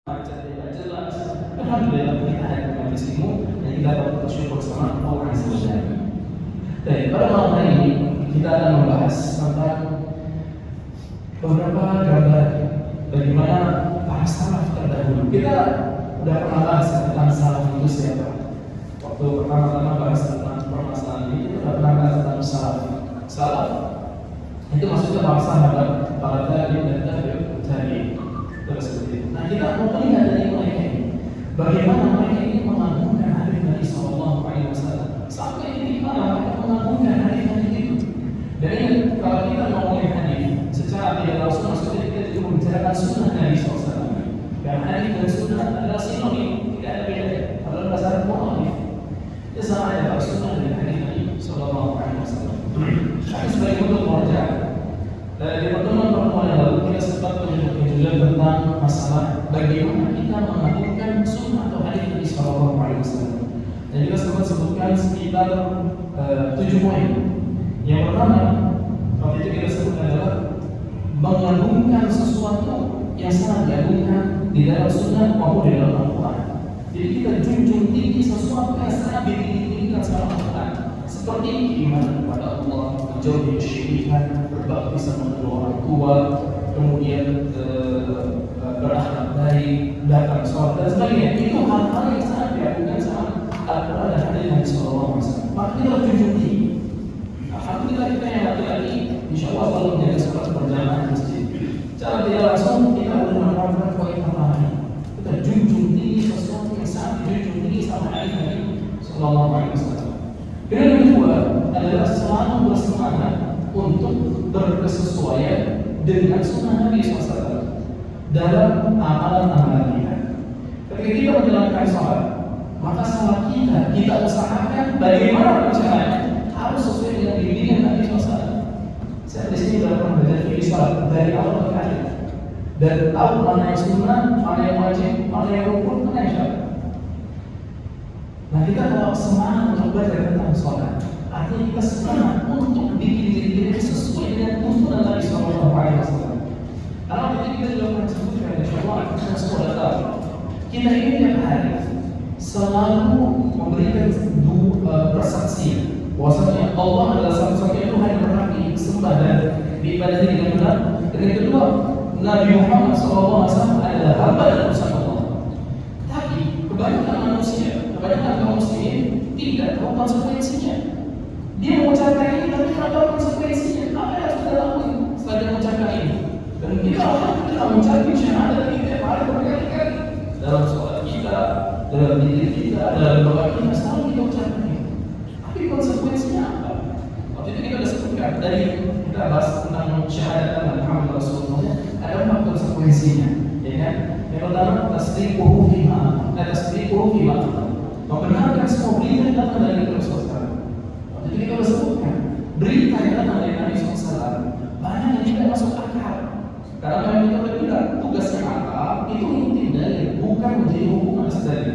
tidak jelas. Alhamdulillah kita ada majlis ilmu dan kita dapat bersyukur sama Allah Azza wa Jalla. Baik, pada malam hari ini kita akan membahas tentang beberapa gambar bagaimana para salaf terdahulu. Kita sudah pernah bahas tentang salaf itu siapa. Waktu pertama-tama bahas tentang permasalahan ini, kita sudah pernah bahas tentang salaf. Salaf itu maksudnya para sahabat, para tabi'in dan tabi'in. Terus seperti itu. Nah, kita mau melihat dari mereka ini, bagaimana mereka ini mengagungkan hadis Nabi Sallallahu Alaihi Wasallam. Sampai di mana mereka mengagungkan hadis itu. Dan ini kalau kita ngomongin hadis secara tidak langsung, maksudnya kita juga membicarakan sunnah Nabi SAW. Karena hadis dan sunnah adalah sinonim, tidak ada bedanya. Kalau bahasa Quran itu sama ada sunnah dan hadis Nabi Sallallahu Alaihi Wasallam. Tapi sebagai bentuk pengerjaan, di pertemuan-pertemuan yang lalu kita sempat menyebutkan juga tentang masalah bagaimana kita mengagungkan sunnah atau hadis Nabi Sallallahu Alaihi Wasallam. Dan juga sempat sebutkan sekitar 7 poin. Yang pertama, waktu itu kita sebut adalah mengagungkan sesuatu yang sangat diagungkan di dalam sunnah maupun di dalam Al-Quran. Jadi kita junjung tinggi sesuatu yang sangat ditinggikan sama Al-Quran, seperti iman kepada Allah, menjauhi kesyirikan, berbakti sama kedua orang tua, kemudian berakhlak baik, datang sholat dan sebagainya. Itu hal-hal yang sangat diagungkan sama Al-Quran dan hadis Nabi Sallallahu Alaihi Wasallam. Maka kita junjung tinggi. Alhamdulillah kita yang laki-laki, insya Allah selalu menjaga sholat berjamaah di masjid. Cara tidak langsung kita boleh menerapkan poin pertama ini. Kita junjung tinggi sesuatu yang sangat dijunjung tinggi sama hadis Nabi Sallallahu Alaihi Wasallam. Dan yang kedua adalah selalu bersemangat untuk berkesesuaian dengan sunnah Nabi SAW dalam amalan-amalan kita. Ketika kita menjalankan sholat, maka sholat kita usahakan bagaimana caranya harus sesuai dengan bimbingan Nabi SAW. Saya di sini sudah pernah belajar fikih sholat dari awal ke akhir, dan tahu mana yang sunnah, mana yang wajib, mana yang rukun, mana yang syarat. Nah, kita kalau semangat untuk belajar tentang sholat, artinya kita semangat untuk bikin diri kita sesuai dengan tuntunan Nabi Sallallahu Alaihi Wasallam. Karena waktu kita juga pernah sebutkan, insyaallah kita sudah tahu, kita ini tiap hari selalu memberikan persaksian bahwasanya Allah adalah satu-satunya Tuhan yang berhak disembah dan diibadahi dengan benar. Dan yang kedua, Nabi Muhammad SAW adalah hamba dan utusan Allah. Tapi kebanyakan manusia, kebanyakan kaum muslimin tidak tahu konsekuensinya. Dia mengucapkan ini tapi tidak tahu konsekuensinya. Apa yang harus kita lakukan setelah dia mengucapkan ini? Dan kita mengucapkan syahadat ini tiap hari berkali-kali dalam sholat kita, dalam diri kita, dalam doa kita selalu kita ucapkan ini. Tapi konsekuensinya apa? Waktu itu kita sudah sebutkan dari kita bahas tentang syahadat Muhammad Rasulullah, ada 4 konsekuensinya, ya kan? Yang pertama tasdiquhu fima membenarkan semua berita yang datang dari Nabi SAW. Waktu itu kita sudah sebutkan berita yang datang dari Nabi SAW banyak yang tidak masuk akal. Karena kalau kita sudah bilang tugasnya apa, itu inti dalil, bukan menjadi hukuman sedari.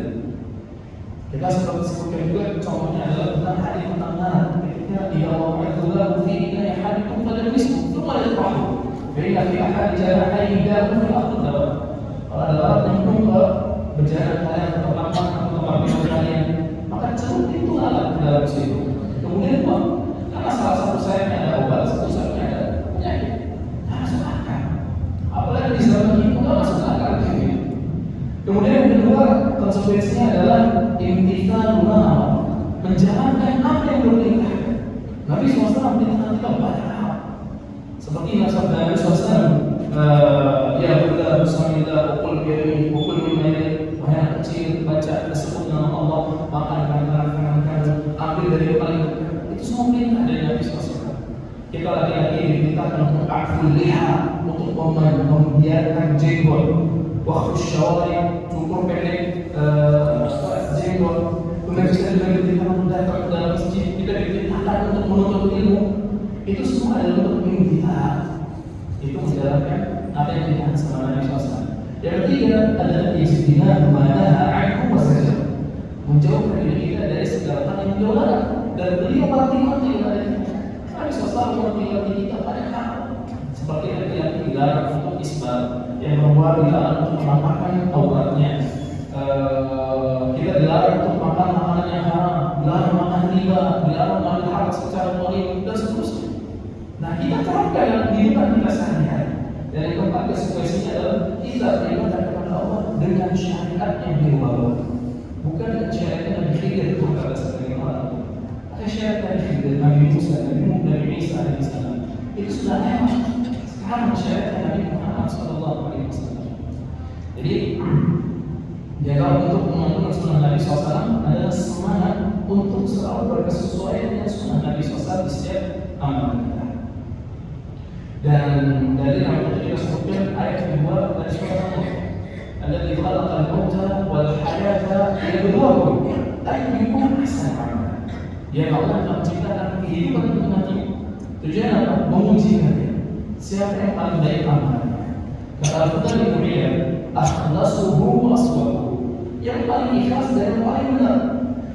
Kita seperti sebutkan juga contohnya adalah tentang hadis tentang naran. Ketika dia waqa'atullah fi inaya hadikum pada mislu, itu malah terpahu. Bila fi ahad jarahaini dalam al-aqdar. Kalau ada orang yang berubah berjalan kalian atau lapang atau tempat minum kalian, maka ceruk itu alat dalam situ. Kemudian apa? Karena salah satu sayapnya ada obat, satu sayapnya ada penyakit. Tidak masuk akal. Apalagi di zaman itu tidak masuk akal. Kemudian yang kedua konsekuensinya adalah imtithalul amr, menjalankan apa yang diperintahkan. Nabi SAW memperintahkan kita banyak hal. Seperti Nabi SAW, ya berulah bismillah, ukul biyamin, ukul mimayat, wahai kecil, baca tersebut nama Allah, makan dengan kanan, ambil dari yang paling dekat. Itu semua perintah dari Nabi SAW. Kita laki-laki diperintahkan untuk aful liha, untuk membiarkan jenggot, waktu syawari, cukur pendek jenggot. Kemudian kita juga diperintahkan untuk datang ke dalam masjid, kita diperintahkan untuk menuntut ilmu. Itu semua adalah untuk imtithal. Itu menjalankan apa yang dikatakan sama Nabi SAW. Yang ketiga adalah ijtinab ma naha anhu wa zajar, menjauhkan diri kita dari segala hal yang dilarang, dan beliau mati-mati dari Nabi SAW mati-mati kita pada hal seperti laki-laki dilarang untuk isbal, yang perempuan dilarang untuk menampakkan aurat, riba, dilarang al-haram secara qalim dan seterusnya. Nah, kita terapkan dalam kehidupan kita sehari-hari. Dan yang keempat konsekuensinya adalah kita beribadah kepada Allah dengan syariat yang dirubah. Bukan dengan syariat yang dikhidir itu kata sebagaimana itu. Ada syariat yang dikhidir Nabi Musa, Nabi Isa alaihissalam. Itu sudah lewat. Sekarang syariat Nabi Muhammad sallallahu alaihi wasallam. Jadi jaga untuk mengamalkan sunnah Nabi SAW adalah semangat untuk selalu berkesesuaian dengan sunnah Nabi SAW di setiap amalan kita. Dan dari yang kita sebutkan ayat kedua dari surat Al-Mulk, "Alladzi khalaqal mauta wal hayata liyabluwakum ayyukum ahsanu amala." Ya Allah telah menciptakan kehidupan dan mati. Tujuan apa? Menguji kalian. Siapa yang paling baik amalannya? Kata Al-Quran itu dia, "Akhlasuhu wa aswabuhu." Yang paling ikhlas dan yang paling benar.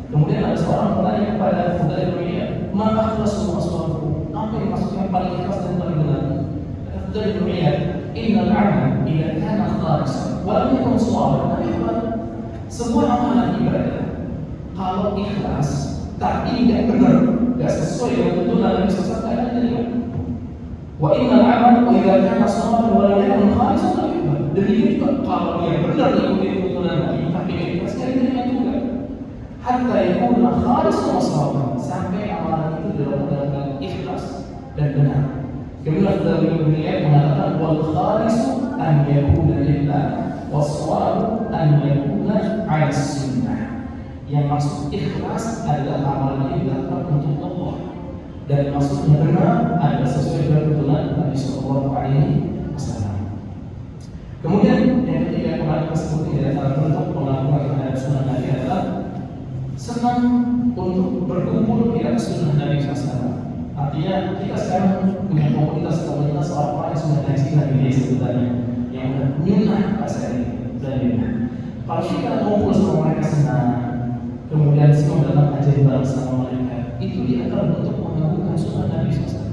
Kemudian ada seorang bertanya kepada Fudail bin Iyad, "Ma akhlasu wa aswabuhu?" Apa yang maksudnya paling ikhlas dan paling benar? Kata Fudail bin Iyad, "Innal 'amal idza kana khalisan wa lam yakun shawaban." Sebuah amalan ibadah kalau ikhlas tapi tidak benar, tidak sesuai dengan tuntunan Nabi SAW, tidak akan diterima. Wa innal 'amal idza kana shawaban wa lam yakun khalisan. Demikian juga kalau dia benar mengikuti tuntunan Nabi tapi ikhlas, tidak diterima juga. Hatta yakuna khalisan wa shawaban, sampai amalan itu dilakukan ikhlas dan benar. Kemudian Fudail bin Iyad mengatakan, "Wal khalisu an yakuna lillah was shawabu an yakuna 'ala sunnah." Yang maksud ikhlas adalah amalan yang dilakukan untuk Allah, dan maksudnya benar adalah sesuai dengan tuntunan Nabi sallallahu alaihi wasallam. Kemudian yang ketiga kemarin kita sebut di antara bentuk pengakuan terhadap sunnah Nabi adalah senang untuk berkumpul di atas sunnah Nabi SAW. Artinya kita sekarang punya komunitas orang-orang yang sudah kaji Nabi sebutannya, yang menyunah bahasa ini dan menyunah. Kalau kita kumpul sama mereka senang, kemudian semua dalam ajaran bareng sama mereka, itu dia akan bentuk mengakukan sunnah Nabi SAW.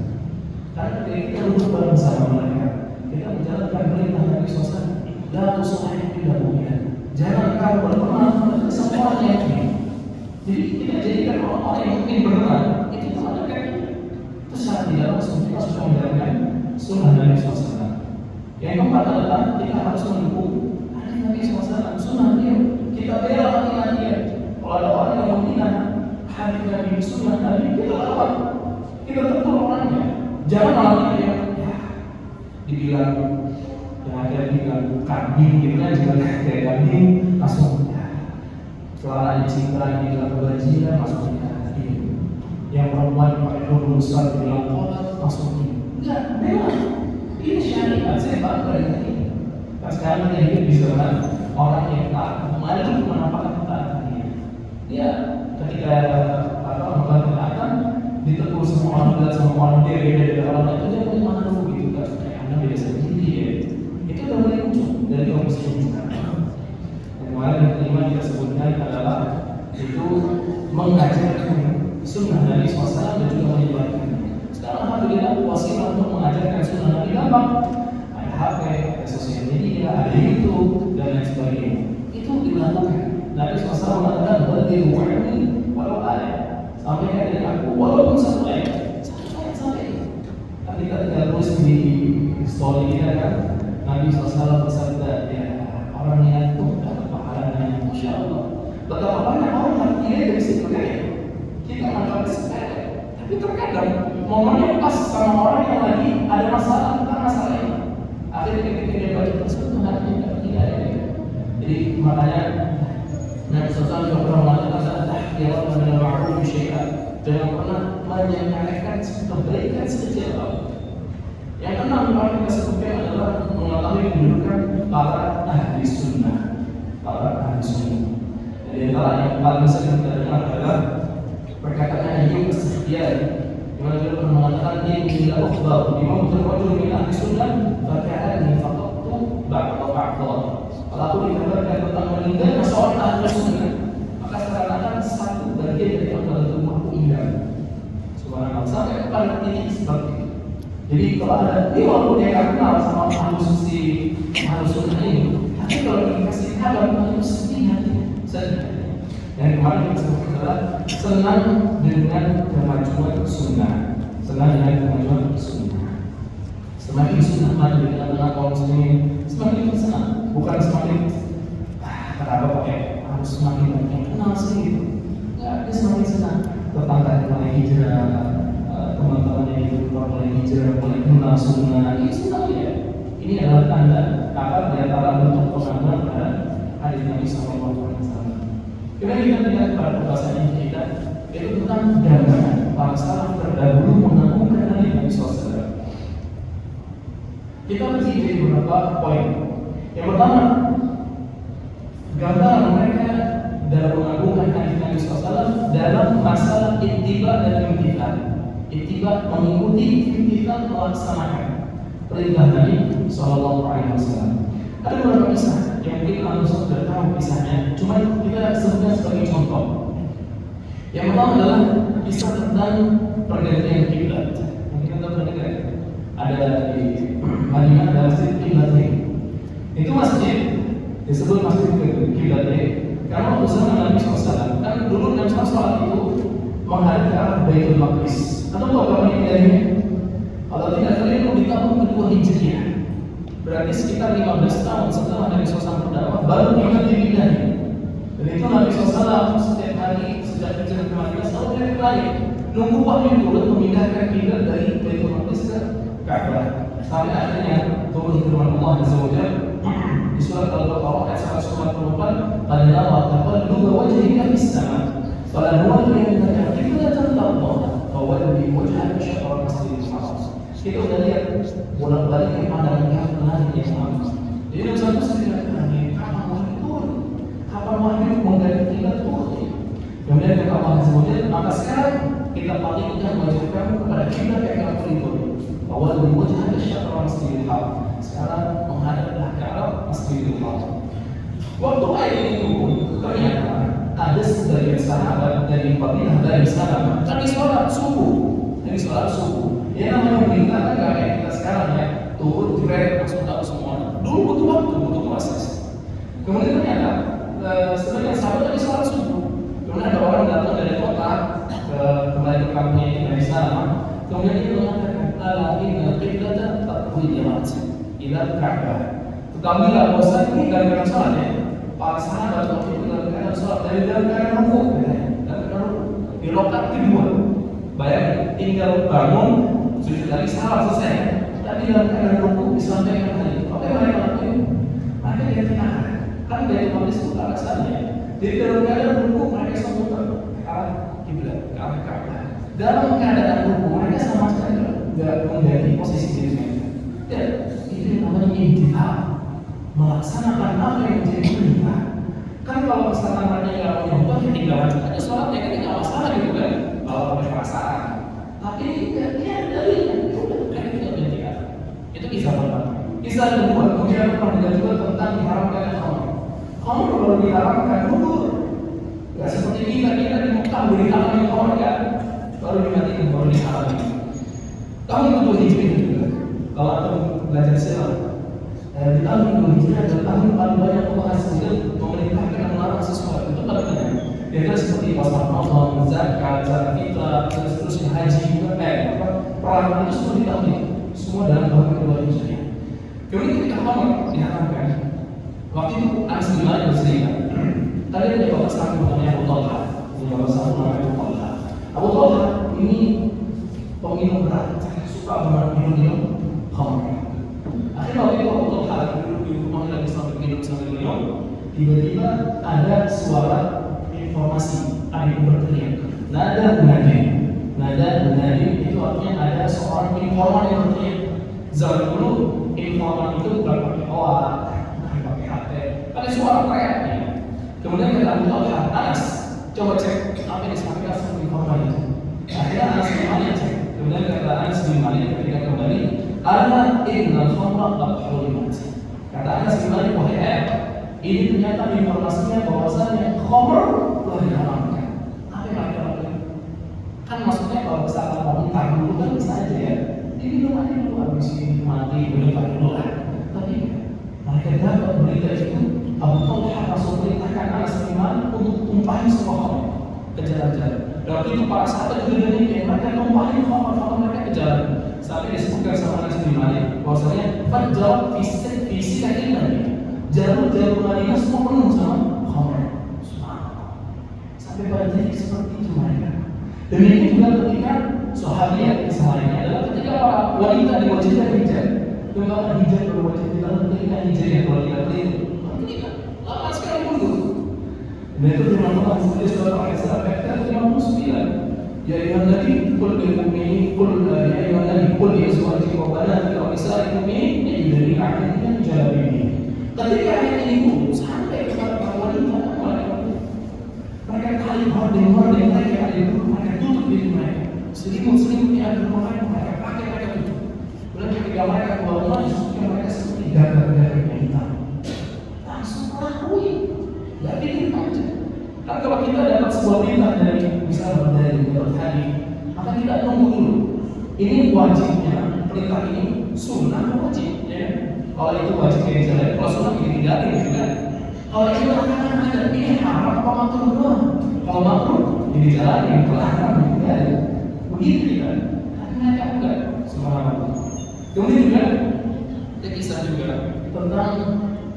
Karena ketika kita duduk bareng sama mereka, kita menjalankan perintah Nabi SAW. La tusahibu illa mu'minan. Jangan kamu berteman dengan semua yang mukmin. Jadi kita jadikan orang-orang yang mukmin berteman, itu teman dekat kita. Itu secara tidak langsung kita sudah menjalankan sunnah Nabi SAW. Yang keempat adalah kita harus mendukung hadis Nabi SAW, sunnah dia. Kita bela mati-matian. Kalau ada orang yang menghina hadis Nabi, sunnah Nabi, kita lawan. Kita tegur orangnya. Jangan malah kita dibilang ada bilang kambing gitu kan, juga kayak kambing langsung celana diciprat, dibilang kebajikan langsung dikasih. Yang perempuan pakai kerudung besar dibilang kotor langsung enggak, bela. Ini syariat, saya bangga dengan ini. Kan sekarang kita hidup di zaman orang yang taat, malu menampakkan ketaatannya. Dia ketika melakukan ketaatan ditegur semua orang, dan semua orang dia beda dari orang itu, dia punya malu gitu kan, kayak anda beda sendiri ya. Itu sudah mulai muncul dari kaum muslimin sekarang. Kemarin yang kelima kita sebutkan adalah itu mengajarkan sunnah Nabi SAW dan juga menyebarkan. Sekarang alhamdulillah wasilah untuk mengajarkan sunnah Nabi gampang. Ada HP, ada sosial media, ada YouTube dan lain sebagainya. Itu dilakukan. Nabi SAW mengatakan bagi mu'min walau ayat, sampaikan dari aku walaupun satu ayat, sampai. Tapi kita tidak tulis di story kita kan. Nabi SAW bersabda, ya orang yang itu dapat pahalanya, Masya Allah. Betapa banyak orang terpilih dari situ kan? Kita menganggap sepele, tapi terkadang momennya pas sama orang yang lagi ada masalah tentang masalah ini. Akhirnya ketika dia baca tersebut hatinya tidak ada. Jadi makanya Nabi SAW juga pernah mengatakan, tahqiran min al-ma'ruf syai'an. Jangan pernah menyepelekan kebaikan sekecil apapun. Yang keenam yang kita sebutkan adalah mengetahui kedudukan para ahli sunnah. Para ahli sunnah. Jadi antara yang paling sering kita dengar adalah perkataan Ayyub as-Sakhtiyani, yang mana dia pernah mengatakan ini bila ukhbar bimautul rajul min ahli sunnah faka'anni faqadtu ba'dha. Kalau aku dikabarkan tentang meninggalnya seorang ahli sunnah, maka seakan-akan satu bagian dari anggota tubuhku hilang. Subhanallah, sampai pada titik seperti itu. Jadi kalau ada, dia walaupun dia nggak kenal sama halus sunnah ini, tapi kalau dikasih kabar itu sedih hatinya, sedih. Yang kemarin kita sebutkan adalah senang dengan kemajuan sunnah. Senang dengan kemajuan sunnah. Semakin sunnah maju di tengah-tengah kaum muslimin, semakin senang. Bukan semakin kenapa pakai harus semakin banyak kenal sih gitu. Dia semakin senang. Tetangga mulai hijrah, teman-teman yang hidup mulai hijrah, mulai kenal sunnah. Ini senang ya. Ini adalah tanda di antara bentuk pengakuan pada hadis Nabi SAW. Kemudian kita lihat pada pembahasan kita itu tentang gambaran para salaf terdahulu mengagungkan hadis Nabi SAW. Kita mesti jadi beberapa poin. Yang pertama, gambaran mereka dalam mengagungkan hadis Nabi SAW dalam masalah ittiba dan imtithal. Ittiba mengikuti, imtithal melaksanakan perintah Nabi SAW. Ada beberapa kisah yang mungkin Anda sudah tahu kisahnya, cuma kita sebutkan sebagai contoh. Yang pertama adalah kisah tentang pergantian kiblat. Mungkin Anda pernah dengar ada di Madinah ada masjid Qiblatain. Itu masjid disebut masjid Qiblatain karena waktu zaman Nabi SAW kan dulu Nabi SAW itu menghadap ke arah Baitul Maqdis. Atau berapa menit dari ini? Kalau tidak keliru di tahun kedua Hijriah, berarti sekitar 15 tahun setelah Nabi SAW berdakwah baru kita dipindahin. Dan itu Nabi SAW setiap hari sejak hijrah ke Madinah selalu balik nunggu wahyu turun memindahkan kiblat dari Baitul Maqdis ke Ka'bah. Sampai akhirnya turun firman Allah Azza wa Jalla di surat Al-Baqarah ayat 144, "Qad nara taqalluba wajhika fis sama', falanuwalliyannaka qiblatan tardaha, fawalli wajhaka syatral masjidil haram." Kita udah lihat bolak-balik pandangan yang menarik yang sama. Jadi Nabi SAW sendiri bertanya, kapan wahyu turun? Kapan wahyu mengganti kiblat turun? Kemudian kata Allah Azza wa Jalla, maka sekarang kita palingkan wajah kamu kepada kiblat yang kamu ridhoi. Awal wajah syatral masjidil haram. Sekarang menghadaplah ke arah masjidil haram. Waktu ayat ini turun, ternyata ada sebagian sahabat dari Madinah dari sana tadi sholat subuh. Ya namanya pemerintah kan gak kayak kita sekarang ya, turun direct langsung tahu semua. Dulu butuh waktu, butuh proses. Kemudian ternyata sebagian sahabat tadi sholat subuh. Kemudian ada orang datang dari kota kembali ke kampungnya dari sana. Kemudian dia mengatakan, "Ala inna qiblatan taqwilat ila Ka'bah." Ketahuilah bahwa ini gara-gara sholat ya. Para sahabat waktu itu gara-gara sholat dari gara-gara rukuk, di rakaat kedua. Bayangin, tinggal bangun, sujud lagi salat selesai. Tapi dalam keadaan rukuk disampaikan tadi, apa yang mereka lakukan? Mereka ganti arah. Kan dari Maqdis itu ke arah sana ya. Jadi dalam keadaan rukuk mereka memutar ke arah kiblat, ke arah Ka'bah. Dalam keadaan rukuk mereka sama sekali tidak mengganti posisi diri mereka. Ya, itu yang namanya imtithal, melaksanakan apa yang menjadi perintah. Kan kalau misalkan mereka nggak mau nyontoh, ya tinggal lanjut aja sholat, ya kan nggak masalah gitu kan. Kalau punya perasaan, tapi dia dalilnya itu udah tidak gantikan. Itu kisah pertama. Kisah kedua, kemudian pernah dengar juga tentang diharamkan khamr. Khamr baru diharamkan dulu. Gak seperti kita di Mekah baru diharamkan khamr kan, baru dimatikan, baru diharamkan. Tahun kedua Hijriah juga. Kalau anda belajar sejarah, di tahun kedua Hijriah adalah tahun paling banyak membahas kemudian pemerintah akan melarang sesuatu. Itu pada banyak. Dia seperti puasa Ramadan, zakat, fitrah, dan seterusnya, haji juga, perang itu semua di tahun itu, semua dalam tahun kedua Hijriah. Kemudian ketika khamr diharamkan, waktu itu Anas bin Malik bercerita, tadi ada bapak satu namanya Abu Talha, Abu Talha ini peminum berat, suka banget minum khamr. Akhirnya waktu itu Abu Talha duduk di rumahnya lagi sambil minum, tiba-tiba ada suara informasi, ada yang berteriak. Nada bunadi itu artinya ada seorang informan yang berteriak. Zaman dulu informan itu bukan pakai olah, bukan pakai HP, ada suara teriaknya. Kemudian kata Abu Talha, Anas, coba cek apa yang disampaikan sama informan itu. Akhirnya Anas bin Malik cek. Kemudian kata Anas bin Malik ketika kembali, "Ala innal khamra qad hurimat." Kata Anas bin Malik, wahai ini ternyata informasinya bahwasanya khamr telah diharamkan. Apa yang mereka lakukan? Kan maksudnya kalau misalkan mau minta dulu kan bisa aja ya. Ini dulu aja dulu, habis ini mati berdepan dulu lah. Tapi mereka dapat berita itu, Abu Talha langsung perintahkan Anas bin Malik untuk tumpahin semua jalan-jalan. Waktu itu para sahabat juga demikian, mereka numpahin khamar mereka ke jalan. Sampai disebutkan sama Anas bin Malik bahwasanya fajr visi iman. Jalur-jalur Madinah semua penuh sama khamar. Sampai pada titik seperti itu mereka. Demikian juga ketika sahabat kisah lainnya adalah ketika para wanita diwajibkan hijab. Mengapa hijab berwajib kita ketika hijab yang kalau tidak keliru? Ketika lama sekali mundur. Dan itu firman Allah di surat Al-Isra ayat 59. Ya ayyuhan nabi qul lil mu'minin qul ya ayyuhan nabi qul li azwajika wa banatika wa nisa'il mu'minin yudnina 'alayhinna min jalabibihin. Ketika ayat ini pun sampai kepada para wanita, mereka kali hordeng mereka ada di rumah, mereka tutup diri mereka. Selimut-selimut yang ada di rumah mereka pakai mereka tutup. Kemudian ketika mereka keluar rumah, mereka seperti gagal-gagal yang hitam. Langsung melakui, nggak bikin aja. Kan kalau kita dapat sebuah perintah dari misalnya dari hadis, maka kita tunggu dulu. Ini wajibnya perintah ini sunnah atau wajib? Ya. Kalau itu wajib yang dijalankan, kalau sunnah ini tidak juga. Kalau itu akan ada ini haram apa makruh doang. Kalau makruh ini dijalani, kalau haram tidak ada. Begitu kan? Tapi mereka enggak. Subhanallah. Kemudian juga ada kisah juga tentang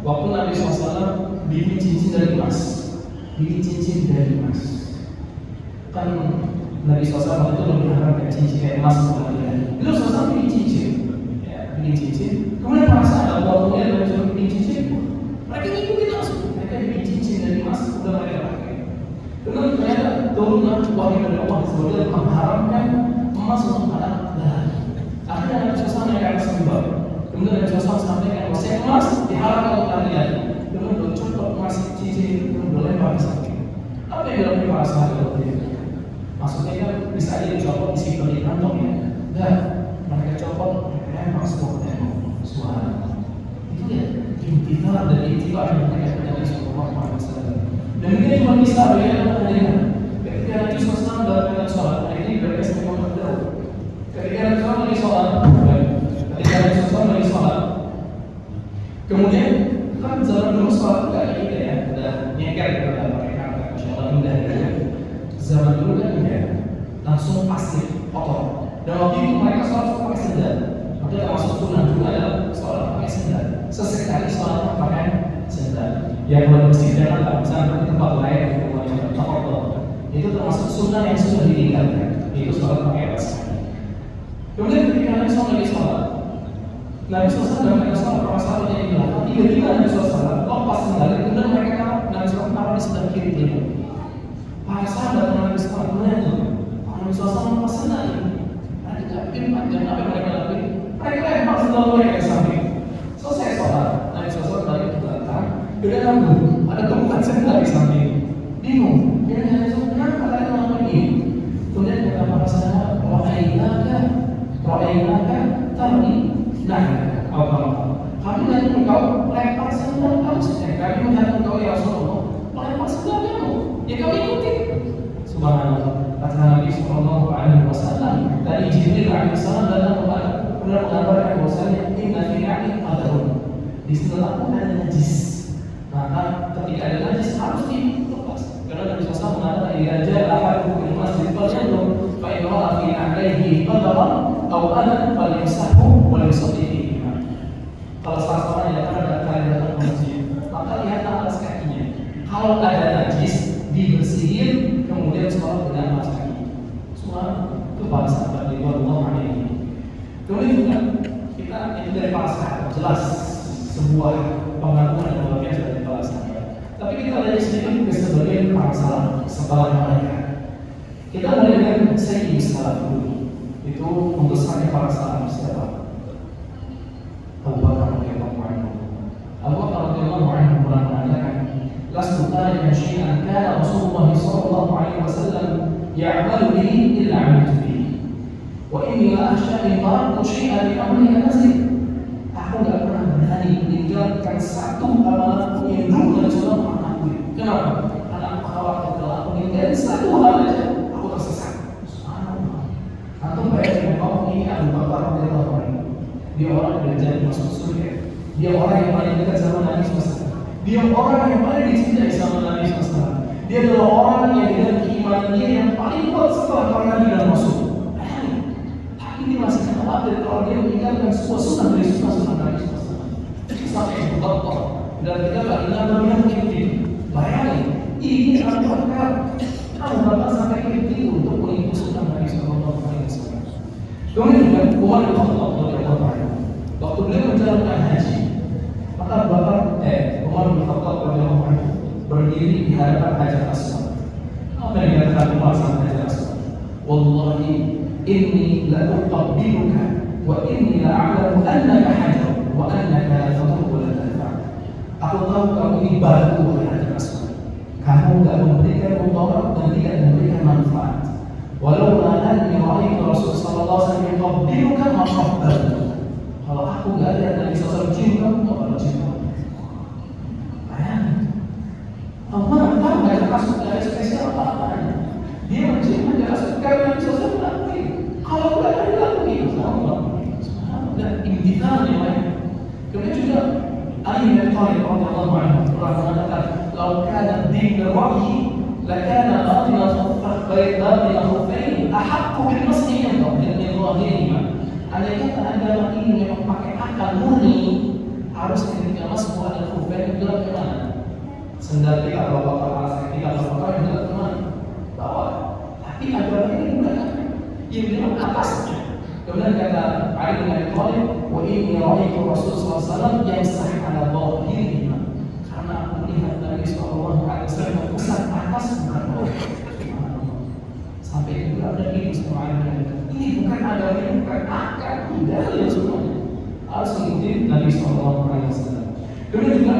waktu Nabi SAW bikin cincin dari emas. Bikin cincin dari emas. Kan Nabi SAW itu lebih harapkan cincin kayak emas bukan dia. Itu SAW bikin cincin, ya, bikin cincin. Kemudian para sahabat waktu Nabi SAW bikin cincin, mereka ngikutin langsung. Mereka bikin cincin dari emas sudah mereka pakai. Kemudian ternyata turunlah wahyu dari Allah SWT mengharamkan emas untuk anak lelaki. Akhirnya Nabi SAW naikkan sembah. Kemudian Nabi SAW sampaikan bahwa emas diharamkan untuk laki-laki. Kemudian contoh emas cincin itu boleh pakai sakit. Apa yang dilakukan para sahabat waktu itu? Maksudnya kan bisa aja dicopot disimpan di kantong ya. Dan mereka copot, mereka emang semua tembok. Suara itu ya intifar dan intifar yang mereka Nabi Sallallahu Alaihi Wasallam. Dan ini cuma bisa bagaimana mendengar. Ketika Nabi SAW dalam sholat, ini mereka semua berdoa. Ketika Nabi SAW lagi sholat, kemudian kan zaman dulu sholat nggak kayak gitu ya, udah nyeker gitu kan pakai karpet, insyaallah indah gitu. Zaman dulu kan ya langsung pasir kotor. Dan waktu itu mereka sholat pakai sendal. Maka termasuk sunnah juga adalah sholat pakai sendal. Sesekali sholat pakai sendal. Yang buat masjid jangan tak misalnya di tempat lain di rumah yang terkotor. Itu termasuk sunnah yang sudah ditinggalkan. Itu sholat pakai pasir. Kemudian ketika Nabi SAW lagi sholat, Nabi SAW dan mereka sholat para sahabat yang bilang, tiba-tiba Nabi SAW lepas sendal, kemudian mereka Nabi SAW taruh di sebelah kiri beliau. Para sahabat dan Nabi SAW melihat tuh, Nabi SAW lepas sendal ini. Mereka tidak bikin panjang apa yang mereka lakukan. Mereka lempar sendal mereka ke samping. Selesai sholat, Nabi SAW balik ke belakang, kemudian nambung, ada tumpukan sendal di samping. Bingung, dia Nabi SAW kenapa kalian melakukan ini? Kemudian kata para sahabat, Ra'ainaka tarmi nah, kami lihat engkau lempar sendal kamu saja. Kami melihat engkau ya Rasulullah lempar sendal kamu. Ya kami ikuti. Subhanallah. Kata Nabi Sallallahu Alaihi Wasallam. Tadi Jibril Alaihissalam datang mengabarkan bahwasanya inna fi na'in qadarun. Di sendal aku ada najis. Maka ketika ada najis harus dilepas. Karena Nabi SAW mengatakan idza ja'a ahadukum ila masjid falyanzur fa in ra'a fi na'lihi qadaran aw adan falyamsahhu wa yusalli fihi. Kalau salah seorang yang kalian datang ke masjid, maka lihatlah alas kakinya. Kalau ada najis, dibersihin, kemudian sholat dengan alas kaki. Semua itu para sahabat radhiyallahu anhum. Kemudian juga kita itu dari para sahabat jelas sebuah pengakuan yang luar biasa dari para sahabat. Tapi kita lihat sedikit ke sebagian para sahabat setelah mereka. Kita mulai dengan Sayyid Salaf dulu. Itu membesarnya para sahabat siapa? Abu Bakar radhiyallahu anhu. Abu Bakar radhiyallahu anhu mengatakan, "Lastu qalilan syai'an kana Rasulullah sallallahu alaihi wasallam ya'malu bihi illa 'amiltu bihi. Wa inni la akhsha in taraktu syai'an bi amri an-nasir." Aku enggak pernah berani meninggalkan satu amalan yang dulu Nabi sallallahu alaihi wasallam. Kenapa? Karena aku khawatir kalau aku meninggalkan satu hal aja, aku tersesat. Subhanallah. Antum bayangin bahwa ini Abu Bakar radhiyallahu anhu. Dia orang yang jadi masuk surga. Dia orang yang paling dekat sama Nabi SAW. Dia orang yang paling dicintai sama Nabi SAW. Dia adalah orang yang dengan keimanan bahkan sampai begitu untuk mengikuti sunnah Nabi Sallallahu Alaihi Wasallam. Kemudian juga Umar bin Khattab radhiyallahu anhu, waktu beliau menjalankan haji, maka Umar bin Khattab radhiyallahu anhu berdiri di hadapan Hajar Aswad. Apa yang dikatakan Umar sama Hajar Aswad? Wallahi inni la uqabbiluka wa inni la a'lamu annaka hajar wa annaka la tadur wa la tanfa'. Aku tahu kamu ini batu wahai Hajar Aswad. Kamu tidak memberikan mudarat dan tidak memberikan manfaat. Walau anani ra'aitu Rasul sallallahu alaihi wasallam yuqabbiluka ma qabbaltu. Kalau aku enggak lihat Nabi sallallahu alaihi wasallam cium kamu, enggak cium. Bayangin. Allah tahu Hajar Aswad ada spesial apa-apanya. Dia mencium Hajar Aswad karena Nabi sallallahu alaihi wasallam. Kalau enggak ada lagi, subhanallah. Dan imtithal yang lain. Kemudian juga Ali bin Abi Thalib radhiyallahu anhu pernah mengatakan, "Lau kana din al-wahyi lakana batina khuffain ahaqqu bil masih minhu min dhahirihima." Andai kata agama ini memang pakai akal murni, harus ketika masuk ada khuffain itu ke mana? Sendal kita kalau bakal alas kita kalau bakal itu ke mana? Bawah. Tapi agama ini bukan yang memang atasnya. Kemudian kata Ali bin Abi Thalib, "Wa inni ra'aitu Rasul sallallahu alaihi wasallam yamsah 'ala dhahirihima." Karena aku melihat Nabi sallallahu alaihi wasallam pusat atas bukan bawah. Sampai itu ada ini semua ini bukan agama, ini bukan akal, tidak ada semuanya. Harus mengikuti Nabi sallallahu alaihi wasallam. Kemudian juga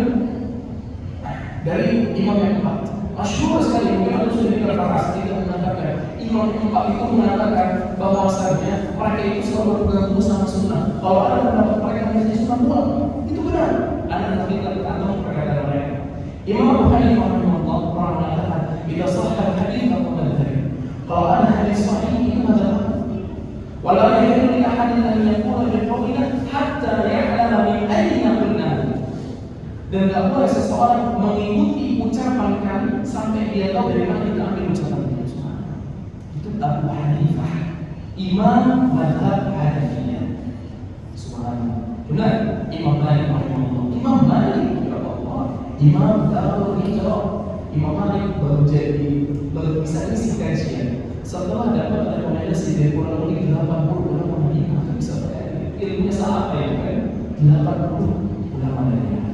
dari imam yang keempat, masyhur sekali bagaimana sudah dikatakan tidak mengatakan imam yang keempat itu mengatakan bahwasanya mereka itu selalu berpegang teguh sama sunnah. Kalau ada pendapat mereka menjadi sunnah buat itu benar. Ada nanti kita tahu perkataan mereka. Imam Abu Hanifah rahimahullah pernah mengatakan, "Jika sahih hadis atau madhhab." Kalau ada hadis sahih itu madhhab. Walau yahillu li ahadin an yaqula bi qawlina hatta ya'lama min ayna qulna. Dan tidak boleh seseorang mengikuti ucapan kami sampai dia tahu dari mana kita ambil ucapan itu. Itu Abu Hanifah, Imam Madhab Hanafiyah. Subhanallah. Benar, Imam Malik rahimahullah. Imam Malik rahimahullah, Imam Darul Hijrah. Imam Malik baru bisa isi kajian setelah dapat rekomendasi dari kurang lebih 80 ulama Madinah. Bisa ilmunya sama ya kan? 80 ulama Madinah.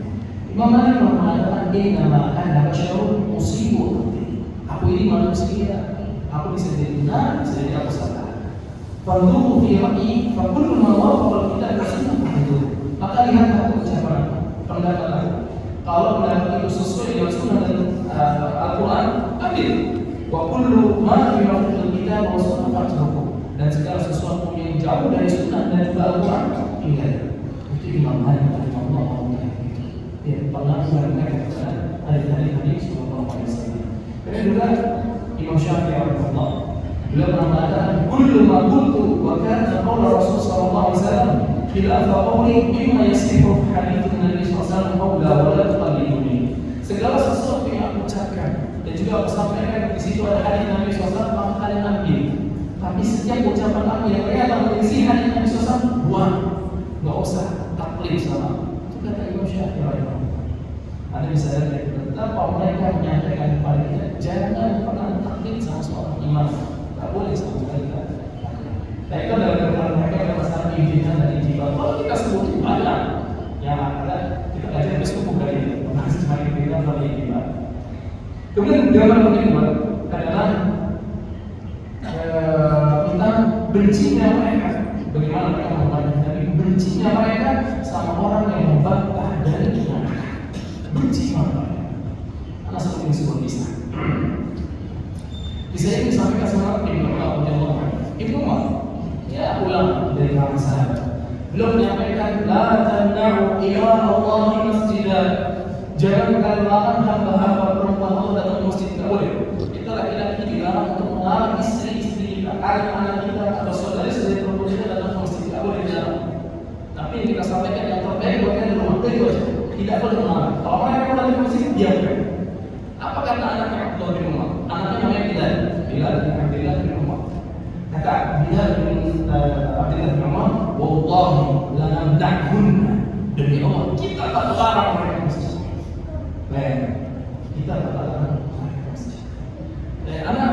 Imam Malik mengatakan, "Innama ana basyarun usibu." Aku ini manusia. Aku bisa jadi benar, bisa jadi aku salah. Fanduru fi ra'yi, fa kullu ma wafaqa al-kitab wa sunnah itu. Maka lihatlah ucapan pendapat aku. Kalau pendapat itu sesuai dengan sunnah dan Al-Quran, ambil. Wa kullu ma yuwafiqu al-kitab wa sunnah fatruku. Dan segala sesuatu yang jauh dari sunnah dan juga Al-Quran, tinggal. Itu Imam Malik rahimahullah. Ya, pengakuan mereka kepada hadis-hadis Sallallahu Alaihi Wasallam. Kemudian juga Imam Syafi'i rahimahullah, beliau mengatakan, "Kullu ma qultu wa kana qaul Rasul Sallallahu Alaihi Wasallam khilaf qawli mimma yasihu hadits Nabi Sallallahu Alaihi Wasallam wa la tuqalliduni." Segala sesuatu yang aku ucapkan dan juga aku sampaikan di situ ada hadis Nabi Sallallahu Alaihi Wasallam, maka kalian ambil. Tapi setiap ucapan aku yang ternyata berisi hadis Nabi Sallallahu Alaihi Wasallam, buang, nggak usah taklid sama. Kata Imam Syafi'i rahimahullah. Anda bisa lihat betapa mereka menyampaikan kepada kita, jangan pernah taklid sama seorang imam. Tak boleh sama sekali. Nah itu adalah gambaran mereka pada masalah ijtihad dan ijtihad. Kalau kita sebut banyak yang ada, kita belajar besok bukan ini. Masih semakin kita pada ijtihad. Kemudian gambaran kedua adalah tentang bencinya mereka. Bagaimana mereka memandang Nabi? Bencinya mereka sama orang yang membantah dari kebenaran. Benci mereka. Anak seperti sebuah kisah. Kisah ini disampaikan sama Ibnu Umar. Ibnu Umar, ya ulama dari kalangan sahabat. Beliau menyampaikan, "La tamna'u ila Allah masjidan." Jangan kalian larang hamba-hamba perempuan Allah datang ke masjid. Tidak boleh. Kita laki-laki dilarang untuk melarang istri-istri kita, anak-anak kita atau saudara-saudara perempuan kita datang ke masjid. Tidak boleh dilarang. Tapi yang kita sampaikan yang terbaik buat kalian di rumah itu aja. Tidak boleh melarang. Kalau mereka mau datang ke masjid, diamkan. Apa kata anaknya Abdullah bin Umar? Anaknya namanya Bilal bin Abdullah bin Umar. Kata Bilal bin Abdullah bin Umar, "Wallahi la namda'hunna." Demi Allah, kita tak larang mereka ke masjid. Baik, kita tak larang mereka ke masjid. Anak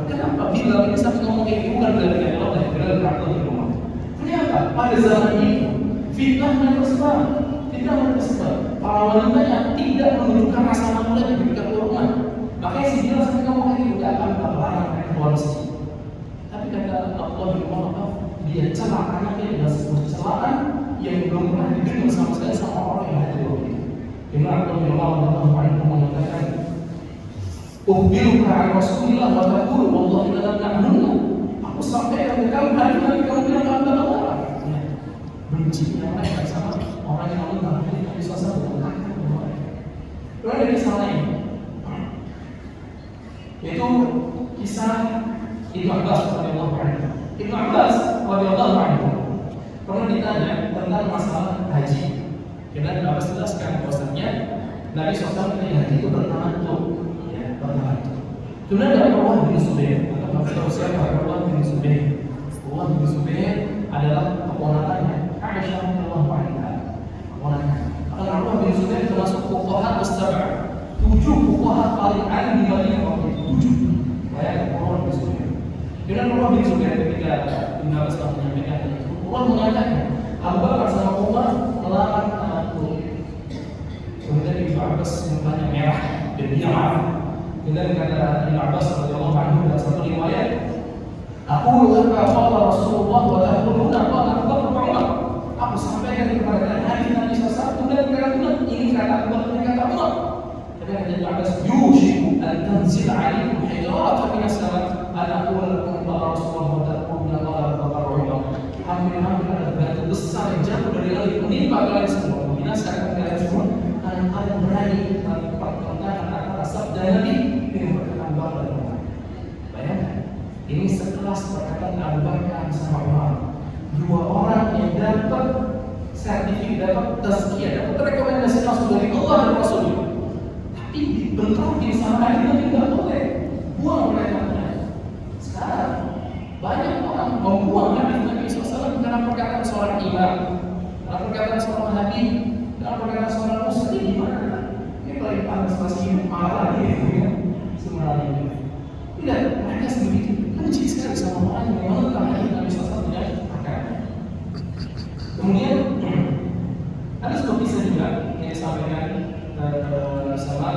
Kenapa Bilal ini sampai ngomong kayak gitu? Bukan Bilal yang Allah, Bilal kartu di rumah. Ternyata pada zaman itu fitnah yang tersebar, para wanitanya tidak menunjukkan rasa malu lagi ketika keluar rumah. Makanya si Bilal sampai ngomong kayak gitu, tidak akan terlarang keluar masjid. Tapi kata Allah di rumah, dia celah anaknya dengan sebuah celaan yang belum pernah didengar sama sekali sama orang yang hadir waktu itu. Dimana Allah mengatakan, "Ukhbiruka an Rasulillah wa taqulu wallahi la na'lamu." Aku sampaikan ke kamu hari-hari kamu bilang kamu tak orang. Bencinya mereka sama orang yang Allah Nabi SAW mengatakan kepada mereka. Lalu ada kisah lain, yaitu kisah Ibnu Abbas radhiyallahu anhu. Ibnu Abbas radhiyallahu anhu pernah ditanya tentang masalah haji. Karena Ibnu Abbas jelaskan bahwasanya Nabi SAW ketika haji itu bertamattu, ya, bertamattu. Kemudian ada Urwah bin Zubair, atau tahu siapa Urwah bin Zubair? Urwah bin Zubair adalah keponakannya Aisyah radhiyallahu anha. Keponakan. Karena Urwah bin Zubair termasuk fuqaha as-sab'ah. 7 fuqaha paling alim di Madinah waktu itu. 7. Bayangkan Urwah bin Zubair. Dengan Urwah bin Zubair ketika Ibnu Abbas menyampaikan itu, Urwah mengatakan, Abu Bakar sama Umar melarang anakku. Kemudian Ibnu Abbas mukanya merah dan dia marah. Kemudian kata Ibnu Abbas radhiyallahu anhu dalam satu riwayat, "Aku qala Rasulullah wa taquluna qala Abu Bakar wa Umar." Aku sampaikan kepada kalian hadis Nabi SAW dan kalian ini kata Abu Bakar dan kata Umar. Tapi kata Ibnu Abbas, "Yushiku an tanzil 'alaikum hijaratan min as-sama' an aqula lakum qala Rasulullah wa taquluna qala Abu Bakar wa Umar." Hampir-hampir ada batu besar yang jatuh dari langit menimpa kalian semua, membinasakan kalian semua karena kalian berani pertentangan antara sabda Nabi dengan perkataan Abu Bakar dan Umar. Bayangkan, ini sekelas perkataan Abu Bakar sama Umar, 2 orang yang dapat sertifikat, dapat tazkiyah, dapat rekomendasi langsung dari Allah dan Rasulnya. Tapi dibentrokin sama Nabi tidak boleh, buang mereka. Sekarang banyak orang membuang Nabi SAW karena perkataan seorang imam, karena perkataan seorang habib, karena perkataan seorang muslim. Gimana? Ini paling panas masih marah gitu ya, sebenarnya. Tidak, mereka sebegitu benci sekali sama orang yang menentang hadis Nabi SAW dengan perkataan. Kemudian ada sebuah kisah juga yang disampaikan sama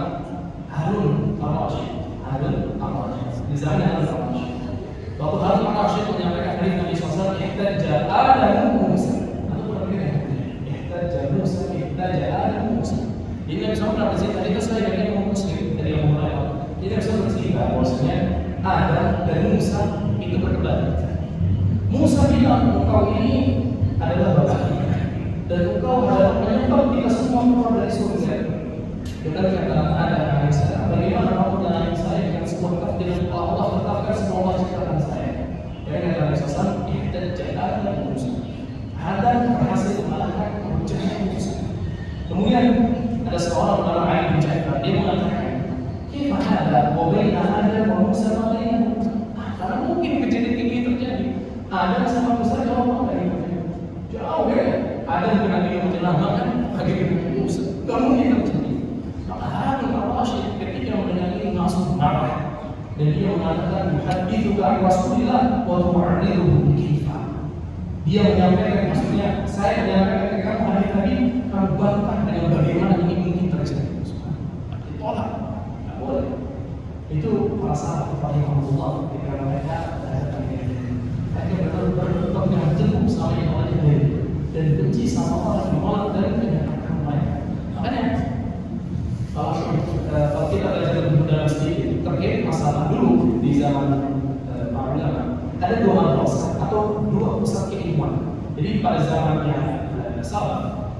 Harun al-Rashid. Di zaman Harun al-Rashid. Waktu Harun al-Rashid menyampaikan hadis Nabi SAW, "Ihtajja Adamu Musa." Atau berbeda, "Ihtajja Musa, ihtajja Adamu Musa." Ini Nabi SAW pernah bercerita, itu saya dari Imam Muslim dari Abu Hurairah. Ini Nabi SAW bercerita bahwasanya Adam dan Musa itu berdebat. Musa bilang, "Engkau ini adalah bapak kita, dan engkau adalah penyebab kita semua keluar dari surga." Kita kata Adam alaihissalam, "Bagaimana kamu dan anak saya dengan sebuah takdir Allah tetapkan semua Allah ciptakan saya?" Jadi kata Nabi SAW, "Ihtajja Adam Musa." Adam berhasil mengalahkan hujah Musa. Kemudian ada seorang ulama alim bicara, dia mengatakan, "Kaifa hada wa baina Adam wa Musa ma bainahum?" Karena mungkin kejadian ini terjadi. Adam sama Musa jauh banget. Jauh ya. Adam dengan dia menyelamatkan bagi Musa. Tidak mungkin terjadi. Maka Harun al-Rashid ketika mendengar ini langsung marah dan dia mengatakan, "Yuhaddithuka an Rasulillah wa tu'arriduhu kaifa." Dia menyampaikan, maksudnya saya menyampaikan ke kamu hadis Nabi, kamu bantah dengan bagaimana ini mungkin terjadi. Ditolak, tidak boleh. Itu para sahabat rahimahullah ketika mereka datang ke ini. Mereka berpegang teguh sama yang Allah jadikan dan benci sama orang yang menolak dari kenyataan mereka. Makanya kalau kita belajar lebih dalam sedikit terkait masalah dulu di zaman para ulama, ada 2 madrasah atau 2 pusat keilmuan. Jadi pada zamannya salaf,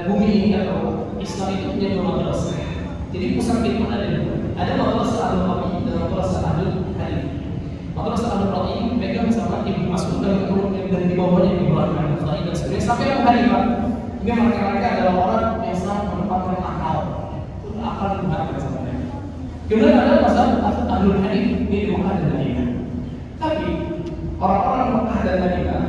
bumi ini atau Islam itu punya 2 madrasah. Jadi pusat keilmuan ada 2. Ada madrasah Al-Raqi dan madrasah Al-Hadith. Madrasah Al-Raqi pegang sama Ibnu Mas'ud dan di bawahnya Ibrahim al-Bukhari dan sebagainya sampai Abu Hanifah. Ini mereka adalah orang yang sangat menempatkan akal. Itu akal dimakan sama mereka. Kemudian ada masalah Ahlul Hadith di Mekah dan Madinah. Tapi orang-orang Mekah dan Madinah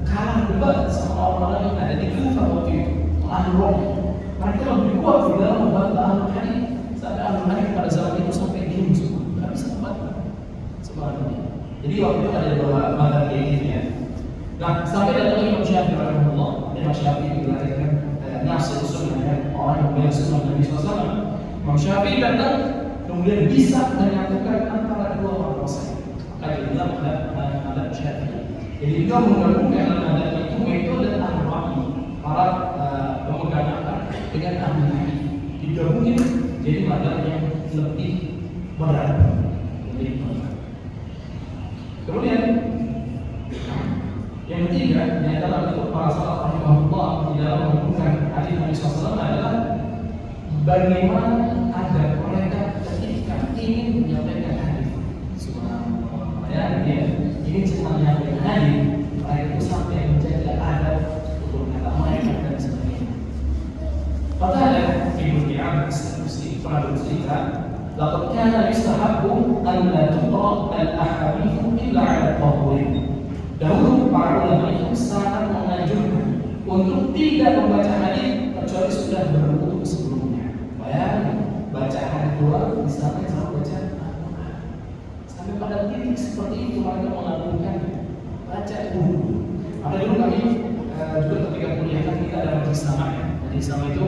kalah debat sama orang-orang yang ada di Kufah waktu itu. Ahlul Hadith. Mereka lebih kuat di dalam membantah Ahlul Hadith. Sampai Ahlul Hadith pada zaman itu sampai diam semua. Tidak bisa membantah. Jadi waktu itu ada dua mazhab kayak gitu ya. Nah, sampai datang Imam Syafi'i rahimahullah. Imam Syafi'i dilahirkan nasir sunnah, orang yang bela sunnah Nabi SAW. Imam Syafi'i datang kemudian bisa menyatukan antara dua mazhab. Maka jadilah mazhab Syafi'i. Jadi dia menggabungkan mazhab itu metode ahli para pemegang akal dengan ahli hadis. Digabungin jadi mazhab yang lebih berat. Kemudian yang ketiga, di antara bentuk para salaf rahimahullah di dalam menghubungkan hadis Nabi SAW adalah bagaimana agar mereka ketika ingin menyampaikan hadis. Subhanallah. Ya, ingin menyampaikan hadis, mereka itu sampai menjaga adab untuk kata mereka dan sebagainya. Padahal Ibnu Qiyam As-Sanusi pernah bercerita, laqad kana yustahabbu an la tuqra al-ahadits illa 'ala al-qawli. Dahulu para ulama itu sangat menganjurkan untuk tidak membaca hadis kecuali sudah berwudu sebelumnya. Bayangin, baca hadis dua misalnya sama baca Al-Quran. Sampai pada titik seperti itu mereka mengagungkan baca wudu. Maka dulu kami juga ketika kuliah kan kita ada majelis sama ya. Majelis sama itu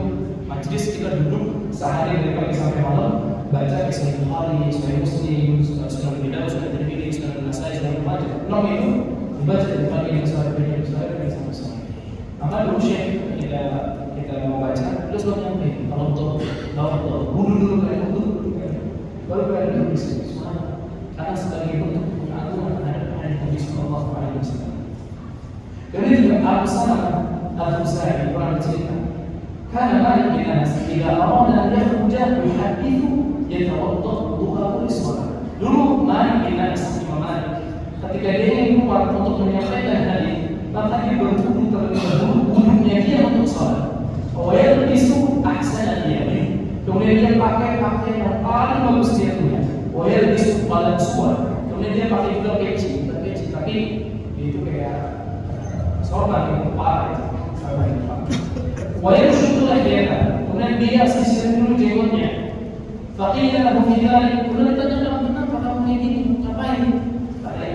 majelis kita duduk sehari dari pagi sampai malam baca Sahih Bukhari, Sahih Muslim, Sunan Abi Dawud, Sunan Tirmidzi, Sunan Nasai, Sunan Ibnu Majah. Nom itu dibaca dari pagi sampai sore. Maka dulu Syekh kita mau baca, terus lo nyampe kalau wudu dulu kayak wudu baru kalian bisa karena sebagai bentuk pengagungan terhadap Nabi Sallallahu Alaihi Wasallam. Kemudian juga Abu Salamah Al-Khusai pernah bercerita, karena Malik bin Anas jika arada an yakhruja yuhaddithu yatawadda wudu'a lis-shalah. Dulu Malik bin Anas Imam Malik ketika dia ingin keluar untuk menyampaikan hadis, maka dia berwudu terlebih dahulu, wudunya dia untuk sholat. Awalnya itu ahsan dia, kemudian dia pakai pakaian yang paling bagus dia punya. Awalnya itu paling suar, kemudian dia pakai juga peci, tapi itu kayak sorban yang parah itu. Awalnya itulah dia, kemudian dia sisir dulu jenggotnya. Fakirnya Abu Hidayah, kemudian ditanya kenapa kamu ini ngapain?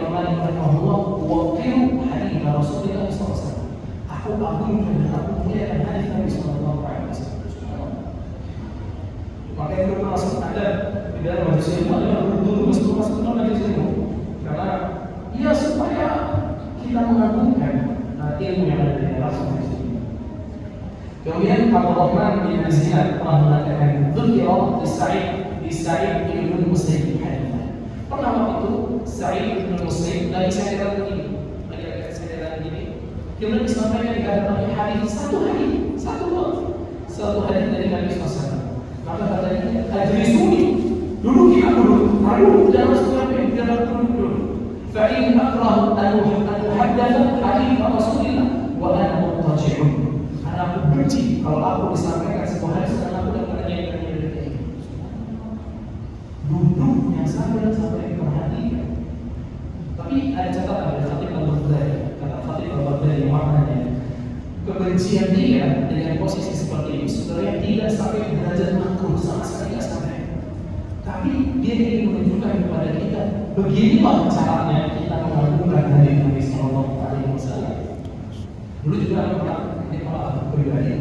Malik rahimahullah waqiru hadits Rasulullah SAW. Aku agungkan dan aku muliakan hadis Nabi Sallallahu Alaihi Wasallam. Maka itu termasuk ada di dalam majelis ilmu adalah berwudu masuk majelis ilmu, karena ya supaya kita mengagungkan ilmu yang ada di dalam majelis ilmu. Kemudian Abu Rahman bin Ziyad pernah mengatakan, "Dzukira Sa'id bin Musayyib hadits." Pernah waktu itu Sa'id bin Musayyib lagi sederhana begini, kemudian disampaikan di hadapan hadis satu hadis dari Nabi SAW. Maka katanya, "Ajlisuni, duduk kita dulu, lalu jangan sampai jangan duduk. Fa'in akrahu an uhaddatha hadits Rasulillah wa ana muttaji'un." Karena aku benci kalau aku disampaikan sebuah hadis dan aku dapat menyanyikan dari ini. Duduknya sampai perhatikan. Tapi ada catatan dari Khatib Al-Baghdadi, kata Khatib Al-Baghdadi maknanya kebencian dia dengan posisi seperti ini sebenarnya tidak sampai derajat makruh, sama sekali tidak sampai. Tapi dia ingin menunjukkan kepada kita beginilah caranya kita mengagungkan hadis Nabi Sallallahu Alaihi Wasallam. Dulu juga ada pernah pribadi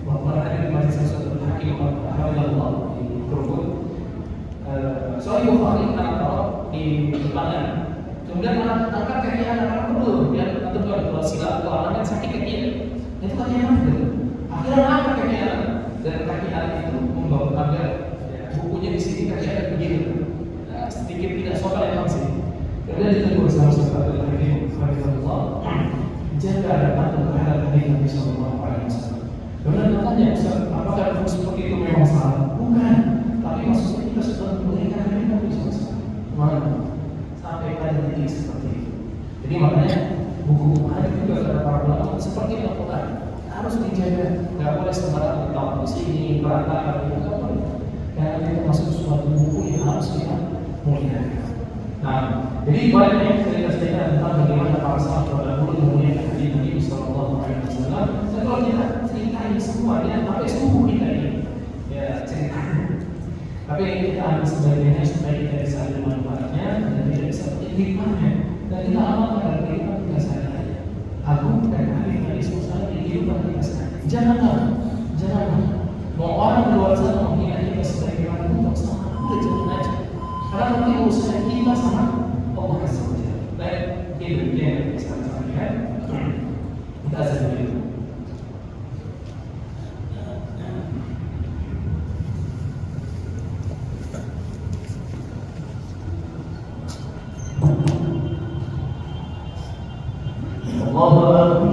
waktu ada di majelis Syaikh Hakim Al-Hafidhullah di Krukut. Sahih Bukhari anak di depannya. Kemudian anak angkat kaki anak betul, dia atau kalau sila atau anak sakit kaki, itu kaki anak betul. Akhirnya angkat kaki anak dan kaki anak itu membawa agar bukunya di sini kaki anak begini, sedikit tidak sopan memang sih. Kemudian ditegur sama sahabat Nabi Muhammad, jaga adab terhadap hadis Nabi Sallallahu Alaihi Wasallam. Kemudian katanya, apakah seperti itu memang salah? Bukan, tapi maksudnya kita sudah memberikan hadis Nabi SAW. Sampai pada titik seperti itu. Jadi makanya buku hadis juga kata para ulama seperti Al-Quran harus dijaga, nggak boleh sembarangan ditaruh di sini berantakan, nggak boleh. Karena itu termasuk suatu buku yang harus kita muliakan. Nah, jadi banyak cerita-cerita tentang bagaimana para sahabat terdahulu memuliakan hadis Nabi Sallallahu Alaihi Wasallam. Dan kalau kita ceritain semuanya, sampai subuh kita ini ya cerita. Tapi Tapi kita ambil sebagainya supaya kita bisa ambil manfaatnya dan kita bisa petik hikmahnya dan kita amalkan dalam kehidupan kita sehari-hari. Agung dan arif dari suasana di kehidupan kita sehari-hari. Jangan mau orang di luar sana menghina kita sebagai orang untuk sama, udah jangan aja. Karena nanti urusan kita sama Allah Azza wa Jalla. Baik, itu dia yang bisa kita sampaikan. Kita azan dulu. Allahu Akbar,